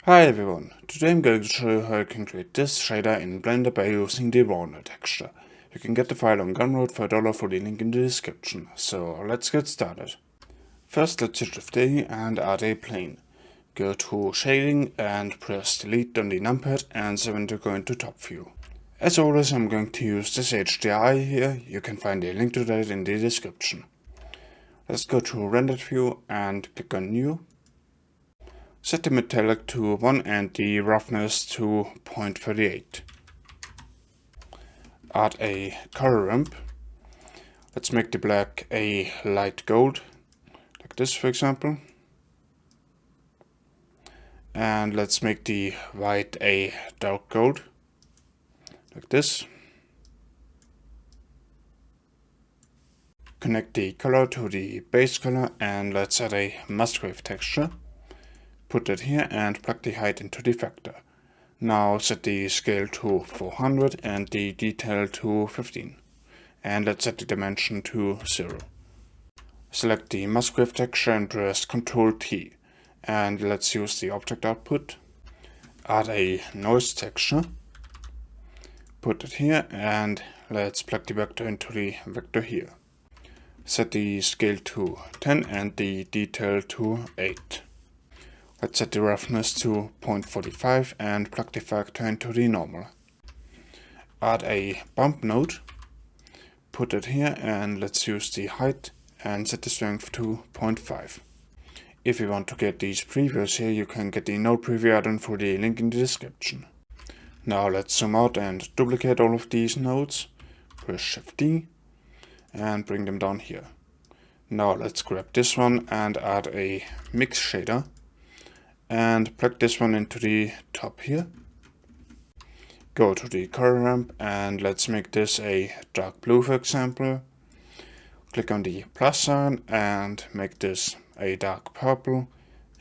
Hi everyone, today I'm going to show you how you can create this shader in Blender by using the voronoi texture. You can get the file on Gumroad for $1 for the link in the description, so let's get started. First let's hit Shift A and add a plane. Go to Shading and press Delete on the numpad and then to go into Top View. As always I'm going to use this HDRI here, you can find a link to that in the description. Let's go to Rendered View and click on New. Set the metallic to 1 and the roughness to 0.38. Add a color ramp. Let's make the black a light gold, like this for example. And let's make the white a dark gold, like this. Connect the color to the base color and let's add a Musgrave texture. Put it here and plug the height into the factor. Now set the scale to 400 and the detail to 15. And let's set the dimension to 0. Select the Musgrave texture and press Ctrl T. And let's use the object output. Add a noise texture. Put it here and let's plug the vector into the vector here. Set the scale to 10 and the detail to 8. Let's set the roughness to 0.45 and plug the factor into the normal. Add a bump node, put it here and let's use the height and set the strength to 0.5. If you want to get these previews here, you can get the node preview add-on through the link in the description. Now let's zoom out and duplicate all of these nodes, press Shift D and bring them down here. Now let's grab this one and add a mix shader. And plug this one into the top here. Go to the color ramp and let's make this a dark blue for example. Click on the plus sign and make this a dark purple.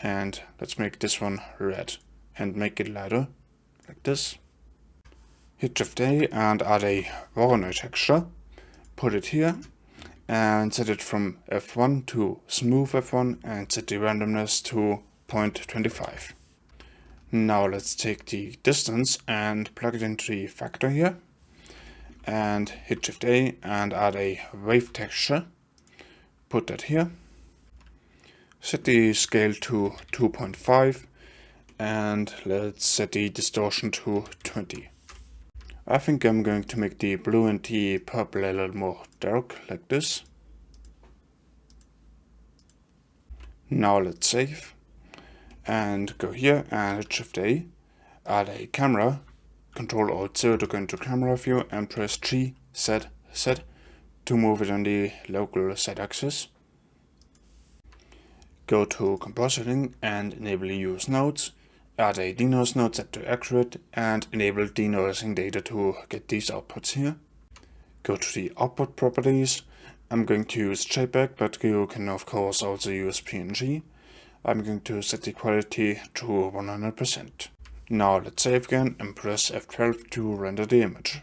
And let's make this one red and make it lighter, like this. Hit Shift A and add a voronoi texture. Put it here and set it from F1 to smooth F1 and set the randomness to 0.25. Now let's take the distance and plug it into the factor here and hit Shift A and add a wave texture. Put that here. Set the scale to 2.5 and let's set the distortion to 20. I think I'm going to make the blue and the purple a little more dark, like this. Now let's save. And go here and hit Shift A, add a camera, Ctrl Alt 0 to go into camera view and press G, Z to move it on the local Z axis. Go to compositing and enable use nodes, add a denoise node set to accurate and enable denoising data to get these outputs here. Go to the output properties, I'm going to use JPEG but you can of course also use PNG. I'm going to set the quality to 100%. Now let's save again and press F12 to render the image.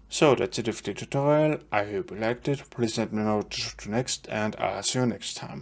So that's it with the tutorial. I hope you liked it. Please let me know what to do next and I'll see you next time.